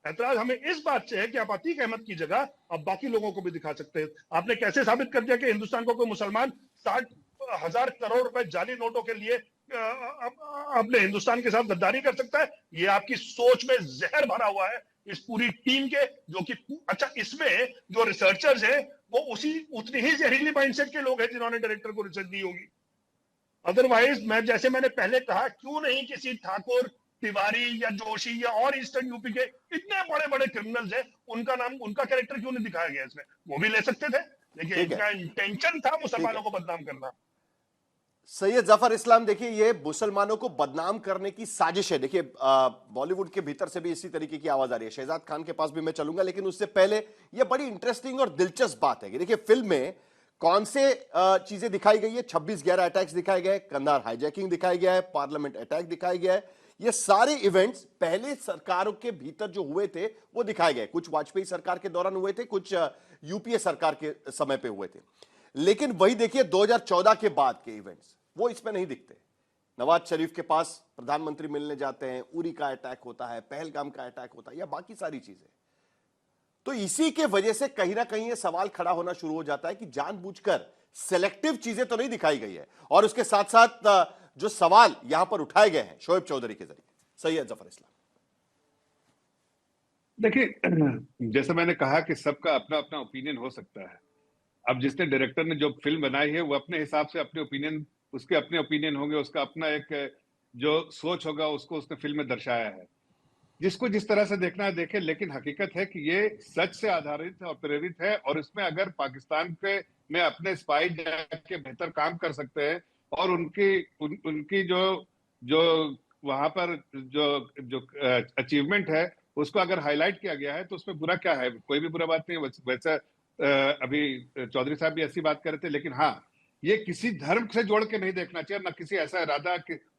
ऐतराज हमें इस बात से है कि आप अतीक अहमद की जगह अब बाकी लोगों को भी दिखा सकते हैं। आपने कैसे साबित कर दिया कि हिंदुस्तान को कोई मुसलमान 60,000 करोड़ रुपए जाली नोटों के लिए अपने हिंदुस्तान के साथ गद्दारी कर सकता है? ये आपकी सोच में जहर भरा हुआ है इस पूरी टीम के, जो कि अच्छा, इसमें जो रिसर्चर्स हैं वो उतनी ही जहरीली माइंडसेट के लोग हैं जिन्होंने डायरेक्टर को रिसर्च दी होगी। अदरवाइज मैंने पहले कहा, क्यों नहीं किसी ठाकुर, तिवारी या जोशी या और ईस्टर्न यूपी के इतने बड़े बड़े क्रिमिनल्स हैं, उनका नाम, उनका कैरेक्टर क्यों नहीं दिखाया गया इसमें? वो भी ले सकते थे, लेकिन इनका इंटेंशन था मुसलमानों को बदनाम करना। सैयद जफर इस्लाम, देखिए, ये मुसलमानों को बदनाम करने की साजिश है। देखिए, बॉलीवुड के भीतर से भी इसी तरीके की आवाज आ रही है। शहजाद खान के पास भी मैं चलूंगा, लेकिन उससे पहले ये बड़ी इंटरेस्टिंग और दिलचस्प बात है कि देखिए, फिल्म में कौन से चीजें दिखाई गई है। 26/11 अटैक्स दिखाए गए, कंधार हाईजैकिंग दिखाया गया है, पार्लियामेंट अटैक दिखाया गया है। ये सारे इवेंट्स पहले सरकारों के भीतर जो हुए थे वो दिखाए गए। कुछ वाजपेयी सरकार के दौरान हुए थे, कुछ यूपीए सरकार के समय पे हुए थे। लेकिन वही देखिए 2014 के बाद के इवेंट्स वो इसमें नहीं दिखते। नवाज शरीफ के पास प्रधानमंत्री मिलने जाते हैं, उरी का अटैक होता है, पहलगाम का अटैक होता है, या बाकी सारी चीजें। तो इसी के वजह से कहीं ना कहीं ये सवाल खड़ा होना शुरू हो जाता है कि जानबूझकर सेलेक्टिव चीजें तो नहीं दिखाई गई है। और उसके साथ साथ जो सवाल यहां पर उठाए गए हैं शोएब चौधरी के जरिए। सैयद जफर इस्लाम। देखिए, जैसे मैंने कहा कि सबका अपना अपना ओपिनियन हो सकता है। अब जिसने डायरेक्टर ने जो फिल्म बनाई है वो अपने हिसाब से अपने ओपिनियन, उसके अपने ओपिनियन होंगे, उसका अपना एक जो सोच होगा उसको उसने फिल्म में दर्शाया है। जिसको जिस तरह से देखना है देखे, लेकिन हकीकत है कि ये सच से आधारित और प्रेरित है। और इसमें अगर पाकिस्तान के में अपने स्पाई जाके बेहतर काम कर सकते हैं और उनकी जो जो वहां पर जो जो अचीवमेंट है उसको अगर हाईलाइट किया गया है तो उसमें बुरा क्या है? कोई भी बुरा बात नहीं है। वैसे अभी चौधरी साहब भी ऐसी बात कर रहे थे, लेकिन हाँ, ये किसी धर्म से जोड़ के नहीं देखना चाहिए, ना किसी ऐसा इरादा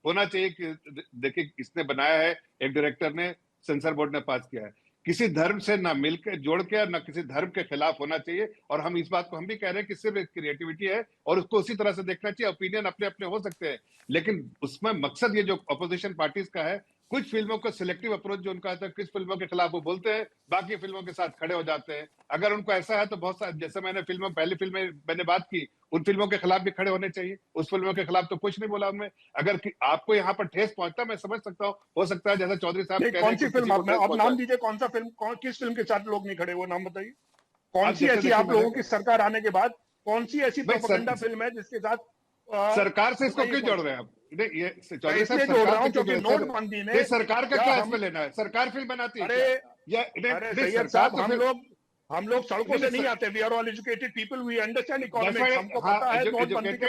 होना चाहिए कि देखिए इसने बनाया है, एक डायरेक्टर ने, सेंसर बोर्ड ने पास किया है। किसी धर्म से ना मिलकर जोड़ के, ना किसी धर्म के खिलाफ होना चाहिए। और हम इस बात को हम भी कह रहे हैं कि सिर्फ एक क्रिएटिविटी है और उसको उसी तरह से देखना चाहिए। ओपिनियन अपने अपने हो सकते हैं, लेकिन उसमें मकसद ये जो अपोजिशन पार्टीज का है, कुछ फिल्मों को सिलेक्टिव अप्रोच जो उनका आता है, कुछ फिल्मों के खिलाफ वो बोलते हैं, बाकी फिल्मों के साथ खड़े हो जाते हैं। अगर उनको ऐसा है तो बहुत सारे, जैसे मैंने पहली फिल्म में मैंने बात की, उन फिल्मों के खिलाफ भी खड़े होने चाहिए। उस फिल्मों के खिलाफ तो कुछ नहीं बोला उनमें। अगर आपको यहाँ पर ठेस पहुंचता, मैं समझ सकता हूँ, हो सकता है जैसा चौधरी साहब कह रहे हैं। कौन सी फिल्म आप नाम दीजिए, कौन सा फिल्म, किस फिल्म के साथ लोग नहीं खड़े, वो नाम बताइए। कौन सी ऐसी आप लोगों की सरकार आने के बाद कौन सी ऐसी प्रोपेगेंडा फिल्म है जिसके साथ सरकार से इसको क्यों जोड़ रहे हैं आप? ये चौधरी साहब जोड़ रहा हूँ क्योंकि नोटबंदी ने, सरकार का क्या इसमें लेना है? सरकार फिल्म बनाती है। सैयद साहब, हम लोग सड़कों से नहीं आते। We are all educated people, we understand economics. हमको पता है नोटबंदी के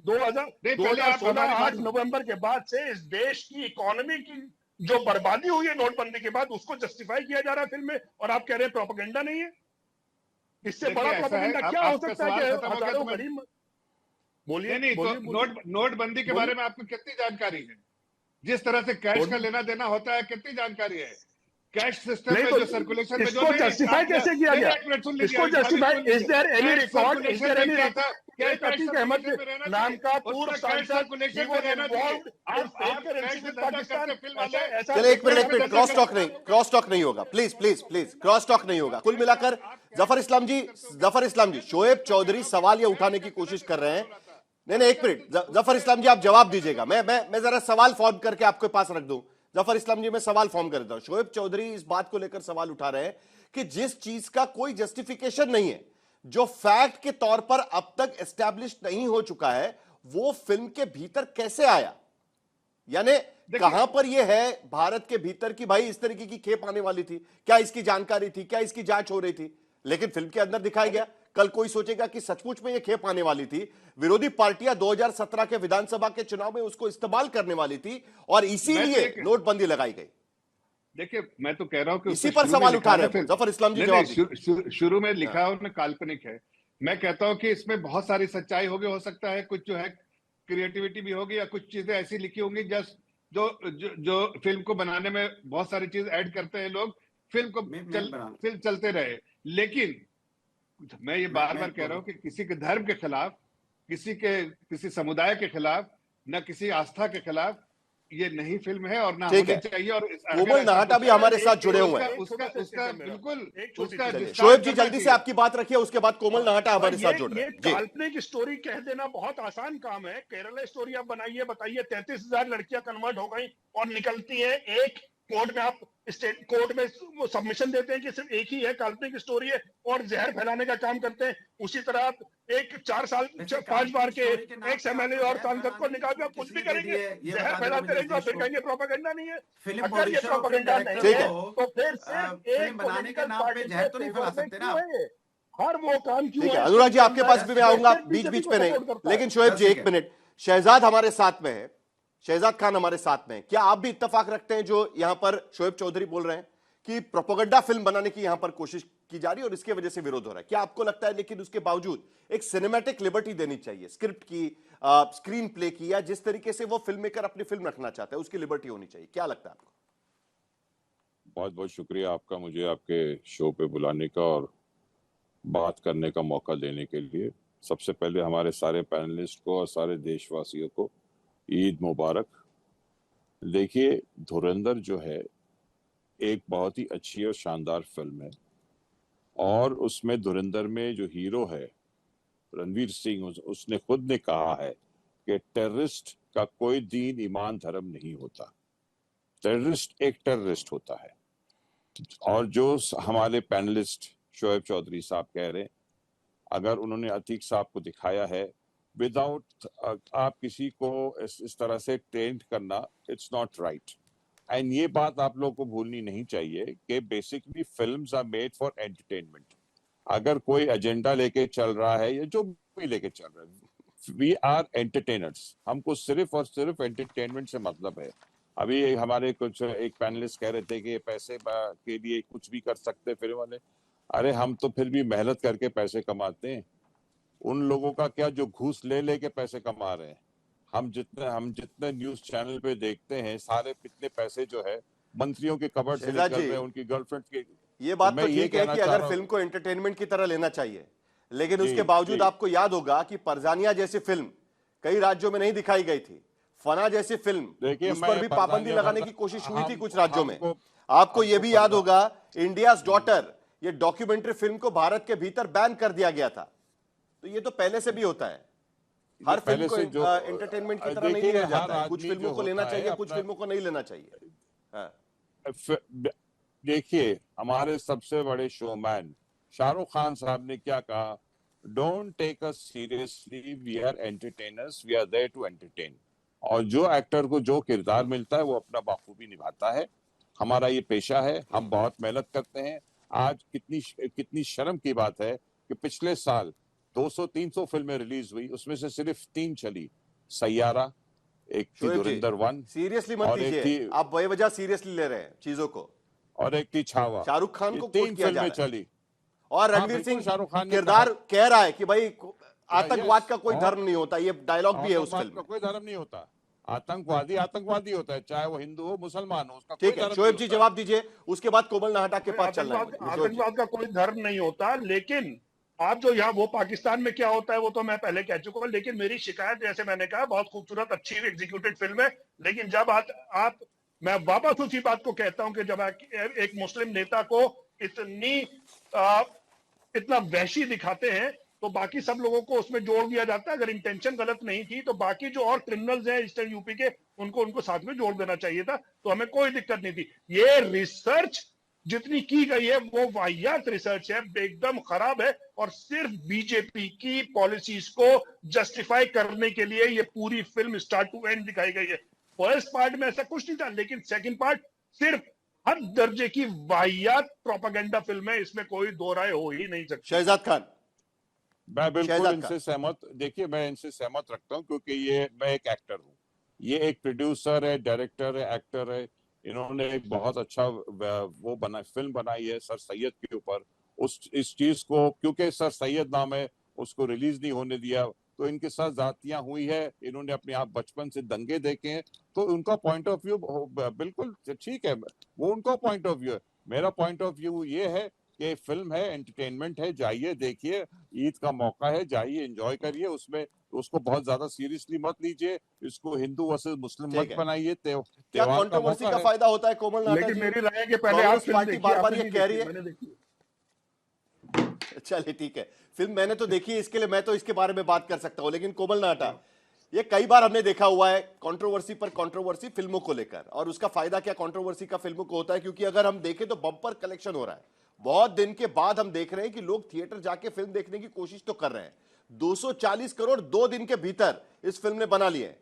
2016-8 नवंबर के बाद से इस देश की इकोनॉमी की जो बर्बादी हुई है नोटबंदी के बाद, उसको जस्टिफाई किया जा रहा है फिल्म में, और आप कह रहे हैं प्रोपेगेंडा नहीं है। इससे बड़ा प्रोपेगेंडा क्या हो सकता है कि हजारों गरीब। बोलिए। नहीं तो नोटबंदी के बारे में आपको कितनी जानकारी है? जिस तरह से कैश का लेना देना होता है, कितनी जानकारी है? कैश सिस्टम में जो सर्कुलेशन में इसको जस्टिफाई कैसे किया गया? इसको justify, is there any record, is there any Atiq Ahmed नाम का पूर्व सांसद चलिए एक मिनट, क्रॉस टॉक नहीं होगा, प्लीज क्रॉस टॉक नहीं होगा। कुल मिलाकर जफर इस्लाम जी, शोएब चौधरी सवाल ये उठाने की कोशिश कर रहे हैं। नहीं एक मिनट, जफर इस्लाम जी आप जवाब दीजिएगा। मैं जरा सवाल फॉर्म करके आपके पास रख दूं। जफर इस्लाम जी, मैं सवाल फॉर्म कर देता हूं। शोएब चौधरी इस बात को लेकर सवाल उठा रहे हैं कि जिस चीज का कोई जस्टिफिकेशन नहीं है, जो फैक्ट के तौर पर अब तक एस्टैब्लिश नहीं हो चुका है, वो फिल्म के भीतर कैसे आया? यानी कहां पर यह है भारत के भीतर कि भाई इस तरीके की खेप आने वाली थी? क्या इसकी जानकारी थी? क्या इसकी जांच हो रही थी? लेकिन फिल्म के अंदर दिखाया गया। कल कोई सोचेगा कि सचमुच में यह खेप आने वाली थी। विरोधी पार्टियां 2017 के विधानसभा के चुनाव में उसको इस्तेमाल करने वाली थी और इसीलिए नोटबंदी लगाई गई। देखिए, मैं तो कह रहा हूं कि इसी पर सवाल उठा रहे हैं जफर इस्लाम जी। जवाब शुरू में लिखा है उन्होंने काल्पनिक है। मैं कहता हूं कि इसमें बहुत सारी सच्चाई होगी, हो सकता है कुछ जो है क्रिएटिविटी भी होगी, या कुछ चीजें ऐसी लिखी होंगी जस्ट जो फिल्म को बनाने में बहुत सारी चीज ऐड करते हैं लोग, फिल्म को फिल्म चलते रहे। लेकिन मैं ये बार बार कह रहा हूं कि किसी के धर्म के खिलाफ, किसी समुदाय के खिलाफ, न किसी आस्था के खिलाफ ये नहीं फिल्म है और ना होनी चाहिए। और कोमल नाहटा भी हमारे साथ जुड़े हुए हैं। उसका बिल्कुल शोएब जी जल्दी से आपकी बात रखिए, उसके बाद कोमल नाहटा हमारे साथ जुड़ रहे हैं। काल्पनिक स्टोरी कह देना बहुत आसान काम है। केरला स्टोरी आप बनाइए, बताइए 33,000 लड़कियां कन्वर्ट हो गई और निकलती है एक कोर्ट में, आप स्टेट कोर्ट में वो सबमिशन देते हैं कि सिर्फ एक ही है, काल्पनिक स्टोरी है, और जहर फैलाने का काम करते हैं। उसी तरह आप 5 बार के एक्स एमएलए और सांसद को निकाल के आप कुछ भी करेंगे, जहर फैलाते रहेंगे और फिर कहेंगे प्रोपेगेंडा नहीं है। अगर ये प्रोपेगेंडा नहीं है तो फिर सिर्फ एक बनाने के नाम पे जहर तो नहीं फैला सकते ना। हर वो काम क्यों है? अनुराग जी आपके पास भी मैं आऊंगा, बीच में नहीं, लेकिन शोएब जी एक मिनट। शहजाद हमारे साथ में है, शहजाद खान हमारे साथ में। क्या आप भी इत्तेफाक रखते हैं जो यहां पर शोएब चौधरी बोल रहे हैं कि प्रोपेगेंडा फिल्म बनाने की यहां पर कोशिश की जा रही है और इसकी वजह से विरोध हो रहा है? क्या आपको लगता है लेकिन उसके बावजूद एक सिनेमैटिक लिबर्टी देनी चाहिए, स्क्रिप्ट की, स्क्रीन प्ले की, या जिस तरीके से वो फिल्म मेकर अपनी फिल्म रखना चाहता है उसकी लिबर्टी होनी चाहिए? क्या लगता है आपको? बहुत बहुत शुक्रिया आपका, मुझे आपके शो पे बुलाने का और बात करने का मौका देने के लिए। सबसे पहले हमारे सारे पैनलिस्ट को और सारे देशवासियों को ईद मुबारक। देखिए, धुरंधर जो है एक बहुत ही अच्छी और शानदार फिल्म है और उसमें धुरंधर में जो हीरो है रणवीर सिंह, उसने खुद ने कहा है कि टेररिस्ट का कोई दीन, ईमान, धर्म नहीं होता। टेररिस्ट एक टेररिस्ट होता है। और जो हमारे पैनलिस्ट शोएब चौधरी साहब कह रहे हैं, अगर उन्होंने अतीक साहब को दिखाया है विदाउट आप किसी को इस तरह से ट्रेंड करना, इट्स नॉट राइट। एंड ये बात आप लोगों को भूलनी नहीं चाहिए कि basically films are made for entertainment. अगर कोई एजेंडा लेके चल रहा है या जो भी लेके चल रहा है, वी आर एंटरटेनर्स। हमको सिर्फ और सिर्फ एंटरटेनमेंट से मतलब है। अभी हमारे कुछ एक पैनलिस्ट कह रहे थे कि पैसे के लिए कुछ भी कर सकते फिल्म वाले। अरे हम तो फिर भी मेहनत करके पैसे कमाते हैं। उन लोगों का क्या जो घूस ले लेके पैसे कमा रहे हैं। हम जितने न्यूज चैनल पे देखते हैं, सारे कितने पैसे जो है मंत्रियों के कबर्ड से निकल रहे हैं, उनकी गर्लफ्रेंड के। ये बात तो ठीक है कि अगर फिल्म को एंटरटेनमेंट की तरह लेना चाहिए, लेकिन उसके बावजूद आपको याद होगा कि परजानिया जैसी फिल्म कई राज्यों में नहीं दिखाई गई थी। फना जैसी फिल्म, उस पर भी पाबंदी लगाने की कोशिश हुई थी कुछ राज्यों में। आपको यह भी याद होगा इंडियाज डॉटर, ये डॉक्यूमेंट्री फिल्म को भारत के भीतर बैन कर दिया गया था। तो ये तो पहले से भी होता है। हर फिल्म को एंटरटेनमेंट की तरह नहीं लिया जाता है। कुछ फिल्मों को लेना चाहिए, कुछ फिल्मों को नहीं लेना चाहिए। देखिए हमारे सबसे बड़े शोमैन शाहरुख खान साहब ने क्या कहा, don't take us seriously, we are entertainers, we are there to entertain. और जो एक्टर को जो किरदार मिलता है वो अपना बाखूबी निभाता है। हमारा ये पेशा है, हम बहुत मेहनत करते हैं। आज कितनी शर्म की बात है कि पिछले साल 200-300 फिल्में रिलीज हुई, उसमें से सिर्फ 3 चली। सैयारा, एक थी धुरंधर 1, सीरियसली मत लीजिए, आप बेवजह सीरियसली ले रहे हैं चीजों को, और एक थी छावा। शाहरुख खान को 3 फिल्में चली। और रणवीर सिंह किरदार कह रहा है कि भाई आतंकवाद का कोई धर्म नहीं होता। ये डायलॉग भी है उस फिल्म में। कोई धर्म नहीं होता। आतंकवादी होता है, चाहे वो हिंदू हो मुसलमान हो, उसका ठीक है। शोएब जी जवाब दीजिए, उसके बाद कोमल नाहटा के पास चलना है। आतंकवाद का कोई धर्म नहीं होता, लेकिन आप जो यहाँ वो पाकिस्तान में क्या होता है वो तो मैं पहले कह चुका हूँ। लेकिन मेरी शिकायत, जैसे मैंने कहा, बहुत खूबसूरत अच्छी एग्जीक्यूटेड फिल्म है, लेकिन जब आप मैं वापस उसी बात को कहता हूं कि जब एक मुस्लिम नेता को इतना वहशी दिखाते हैं तो बाकी सब लोगों को उसमें जोड़ दिया जाता है। अगर इंटेंशन गलत नहीं थी तो बाकी जो और क्रिमिनल्स हैं ईस्टर्न यूपी के, उनको साथ में जोड़ देना चाहिए था, तो हमें कोई दिक्कत नहीं थी। ये रिसर्च जितनी की गई है वो वाहियात रिसर्च है, एकदम खराब है, और सिर्फ बीजेपी की पॉलिसीज को जस्टिफाई करने के लिए ये पूरी फिल्म स्टार्ट टू एंड दिखाई गई है। फर्स्ट पार्ट में ऐसा कुछ नहीं था, लेकिन सेकंड पार्ट सिर्फ हर दर्जे की वाहियात प्रोपेगेंडा फिल्म है, इसमें कोई दो राय हो ही नहीं सकती। शहजाद खान, मैं बिल्कुल इनसे सहमत, देखिए मैं इनसे सहमत रखता हूं, क्योंकि ये मैं एक एक्टर हूं, ये एक प्रोड्यूसर है, डायरेक्टर है, एक्टर है। इन्होंने एक बहुत अच्छा वो फिल्म बनाई है सर सैयद के ऊपर। इस चीज को, क्योंकि सर सैयद नाम है, उसको रिलीज नहीं होने दिया, तो इनके साथ जातियां हुई है। इन्होंने अपने आप बचपन से दंगे देखे हैं, तो उनका पॉइंट ऑफ व्यू बिल्कुल ठीक है, वो उनका पॉइंट ऑफ व्यू है। मेरा पॉइंट ऑफ व्यू ये है कि फिल्म है, एंटरटेनमेंट है, जाइए देखिए, ईद का मौका है, जाइए एंजॉय करिए। उसमें उसको बहुत ज्यादा सीरियसली मत लीजिए, इसको हिंदू वर्सेस मुस्लिम मत बनाइए। क्या कंट्रोवर्सी का फायदा होता है कोमल नाहटा जी? लेकिन मेरी राय है कि पहले आप पार्टी बार-बार ये कह रही है। चलिए ठीक है, फिल्म मैंने तो देखी है, इसके लिए मैं तो इसके बारे में बात कर सकता हूं, लेकिन कोमल नाहटा, ये कई बार हमने देखा हुआ है कंट्रोवर्सी पर कंट्रोवर्सी फिल्मों को लेकर। और उसका फायदा क्या कंट्रोवर्सी का फिल्मों को होता है? क्योंकि अगर हम देखें तो बम्पर कलेक्शन हो रहा है। बहुत दिन के बाद हम देख रहे हैं कि लोग थिएटर जाके फिल्म देखने की कोशिश तो कर रहे हैं। 240 करोड़ 2 दिन के भीतर इस फिल्म ने बना लिए।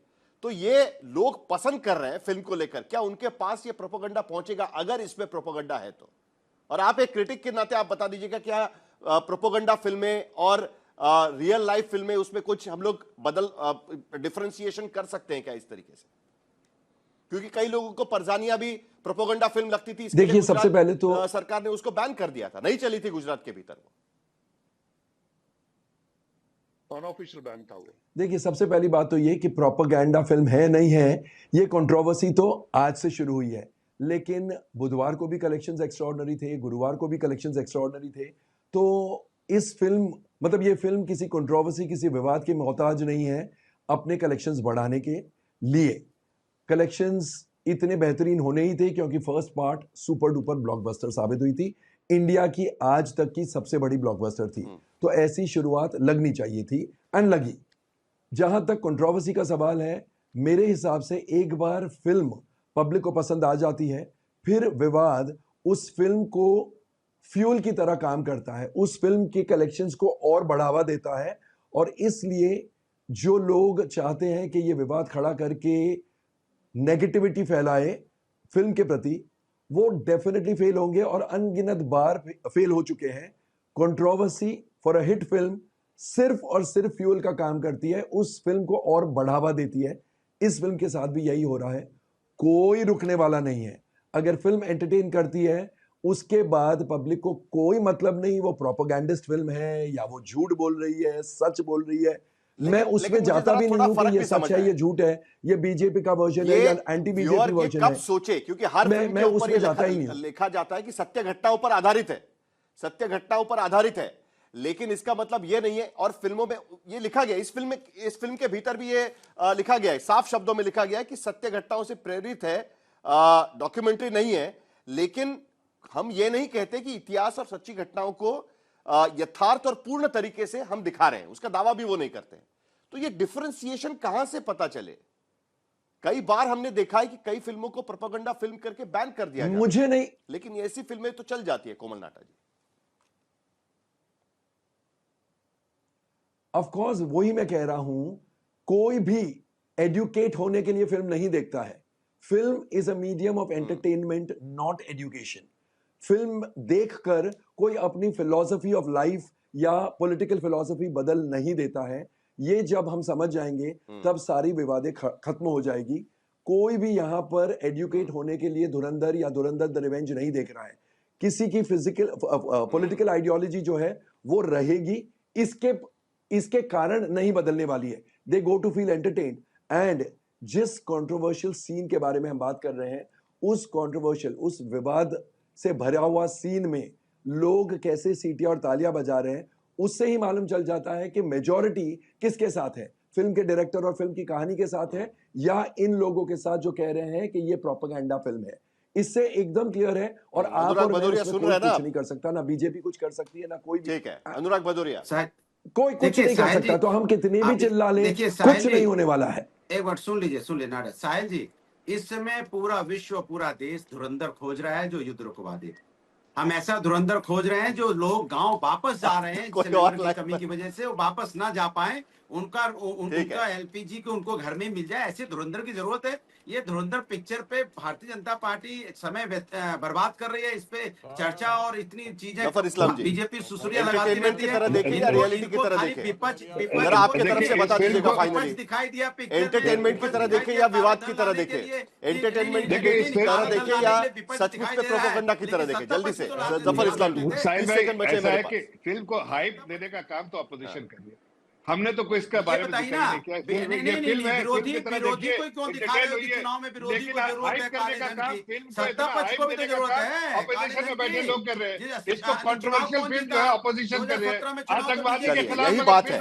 तो ये लोग पसंद कर रहे हैं फिल्म को लेकर। क्या उनके पास ये प्रोपेगेंडा पहुंचेगा अगर इसमें प्रोपेगेंडा है तो? और आप एक क्रिटिक के नाते आप बता दीजिएगा, क्या प्रोपेगेंडा फिल्में और रियल लाइफ फिल्में, उसमें कुछ हम लोग डिफरेंशिएशन कर सकते हैं क्या इस तरीके से? क्योंकि कई लोगों को परजानिया भी प्रोपेगेंडा फिल्म लगती थी। देखिए सबसे पहले तो सरकार ने उसको बैन कर दिया था, नहीं चली थी गुजरात के भीतर वो। अनऑफिशियल बैन था वो। देखिए सबसे पहली बात तो ये कि प्रोपेगेंडा फिल्म है नहीं है, ये कंट्रोवर्सी तो आज से शुरू हुई है। लेकिन बुधवार को भी कलेक्शंस एक्स्ट्राऑर्डिनरी थे, गुरुवार को भी कलेक्शंस एक्स्ट्राऑर्डिनरी थे। तो इस फिल्म, मतलब ये फिल्म किसी कंट्रोवर्सी, किसी विवाद के मोहताज नहीं है अपने कलेक्शंस बढ़ाने के लिए। कलेक्शंस इतने बेहतरीन होने ही थे क्योंकि first part super duper blockbuster साबित हुई थी, इंडिया की आज तक की सबसे बड़ी ब्लॉकबस्टर थी। तो ऐसी शुरुआत लगनी चाहिए थी, एंड लगी। जहां तक कंट्रोवर्सी का सवाल है, मेरे हिसाब से एक बार फिल्म पब्लिक को पसंद आ जाती है, फिर विवाद उस फिल्म को फ्यूल की तरह काम करता है, उस फिल्म के कलेक्शंस को और बढ़ावा देता है। और इसलिए जो लोग चाहते हैं कि ये विवाद खड़ा करके नेगेटिविटी फैलाए फिल्म के प्रति, वो डेफिनेटली फेल होंगे और अनगिनत बार फेल हो चुके हैं। Controversy for a hit film सिर्फ और सिर्फ फ्यूल का काम करती है, उस फिल्म को और बढ़ावा देती है। इस फिल्म के साथ भी यही हो रहा है, कोई रुकने वाला नहीं है। अगर फिल्म एंटरटेन करती है, उसके बाद पब्लिक को कोई मतलब नहीं वो प्रोपेगेंडिस्ट फिल्म है या वो झूठ बोल रही है, सच बोल रही है। मैं उसमें जाता भी नहीं हूं कि ये सच है, ये झूठ है, ये बीजेपी का वर्जन है या एंटी बीजेपी वर्जन है। कब सोचे, क्योंकि हर फिल्म के ऊपर ये लिखा जाता है कि सत्य घटनाओं पर आधारित है, सत्य घटनाओं पर आधारित है, लेकिन इसका मतलब ये नहीं है। और फिल्मों में ये लिखा गया, इस फिल्म के भीतर भी ये लिखा गया है, साफ शब्दों में लिखा गया है कि सत्य घटनाओं से प्रेरित है, डॉक्यूमेंट्री नहीं है। लेकिन हम ये नहीं कहते कि इतिहास और सच्ची घटनाओं को यथार्थ और पूर्ण तरीके से हम दिखा रहे हैं, उसका दावा भी वो नहीं करते। तो ये डिफरेंशिएशन कहां से पता चले? कई बार हमने देखा है कि कई फिल्मों को प्रोपेगेंडा फिल्म करके बैन कर दिया, मुझे नहीं, लेकिन ऐसी फिल्में तो चल जाती है। कोमल नाटा जी, ऑफ कोर्स वही मैं कह रहा हूं, कोई भी एजुकेट होने के लिए फिल्म नहीं देखता है। Film is a medium of entertainment, not education. Film देखकर कोई अपनी फिलॉसफी ऑफ लाइफ या पॉलिटिकल फिलॉसफी बदल नहीं देता है। ये जब हम समझ जाएंगे तब सारी विवादें खत्म हो जाएगी। कोई भी यहां पर एजुकेट होने के लिए धुरंधर या धुरंधर द रिवेंज नहीं देख रहा है। किसी की फिजिकल पॉलिटिकल आइडियोलॉजी जो है वो रहेगी, इसके कारण नहीं बदलने वाली है। They go to feel entertained. And जिस कंट्रोवर्शियल सीन के बारे में हम बात कर रहे हैं, उस कंट्रोवर्शियल, उस विवाद से भरा हुआ सीन में लोग कैसे सीटियां और तालियां बजा रहे हैं, उससे ही मालूम चल जाता है कि मेजॉरिटी किसके साथ है, फिल्म के डायरेक्टर और फिल्म की कहानी के साथ है या इन लोगों के साथ जो कह रहे हैं कि ये प्रोपेगेंडा फिल्म है। इससे एकदम क्लियर है। और आप और मैं उसमें कुछ नहीं कर सकता, ना बीजेपी कुछ कर सकती है, ना कोई भी। ठीक है, अनुराग भदौरिया, कोई कुछ नहीं कर सकता। तो हम कितने भी चिल्ला लें, कुछ नहीं होने वाला है। एक बार सुन लीजिए नाटक साहिल जी। इस समय पूरा विश्व, पूरा देश धुरंधर खोज रहा है जो युद्ध रुकवा दे। हम ऐसा धुरंधर खोज रहे हैं जो लोग गांव वापस जा रहे हैं सिलेंडर की कमी की वजह से, वो वापस ना जा पाए, उनका एलपीजी को उनको घर में मिल जाए, ऐसे धुरंधर की जरूरत है। ये धुरंधर पिक्चर पे भारतीय जनता पार्टी समय बर्बाद कर रही है, इस पे चर्चा और इतनी चीजें बीजेपी सुसुरिया लगाती रहती है। रियलिटी की तरह देखें, जरा आपकी तरफ से बता दीजिएगा फाइनली, दिखाई दिया एंटरटेनमेंट की तरह देखें या विवाद की तरह देखें, एंटरटेनमेंट की तरह देखें या सचमुच में प्रोपेगेंडा की तरह देखें। जल्दी से जफर इस्लाम जी, 30 सेकंड बचे मेरे पास। फिल्म को हाइप देने का काम तो अपोजिशन कर रही है, हमने तो कोई इसका बारे में नहीं किया। विरोधी को क्यों दिखा रहे हो कि चुनाव में विरोधी को जरूरत है काले धन की? सत्ता पक्ष को भी तो जरूरत है। अपोजिशन में बैठे लोग कर रहे हैं इसको, कंट्रोवर्शियल फिल्म जो है अपोजिशन कर रहे हैं, आतंकवादी के खिलाफ। यही बात है,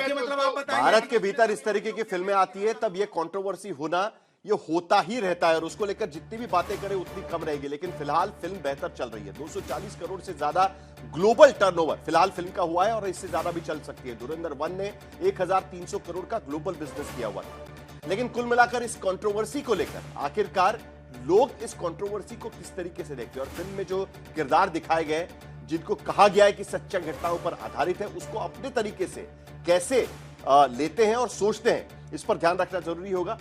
भारत के भीतर इस तरीके की फिल्में आती है तब ये कंट्रोवर्सी होना ये होता ही रहता है, और उसको लेकर जितनी भी बातें करें उतनी कम रहेगी। लेकिन फिलहाल फिल्म बेहतर चल रही है। 240 करोड़ से ज्यादा ग्लोबल टर्नओवर फिलहाल फिल्म का हुआ है और इससे ज्यादा भी चल सकती है। धुरंधर 1 ने 1300 करोड़ का ग्लोबल बिजनेस किया हुआ था। लेकिन कुल मिलाकर इस कंट्रोवर्सी को लेकर आखिरकार लोग इस कंट्रोवर्सी को किस तरीके से देखते हैं, और फिल्म में जो किरदार दिखाए गए, जिनको कहा गया है कि सच्चा घटनाओं पर आधारित है, उसको अपने तरीके से कैसे लेते हैं और सोचते हैं, इस पर ध्यान रखना जरूरी होगा।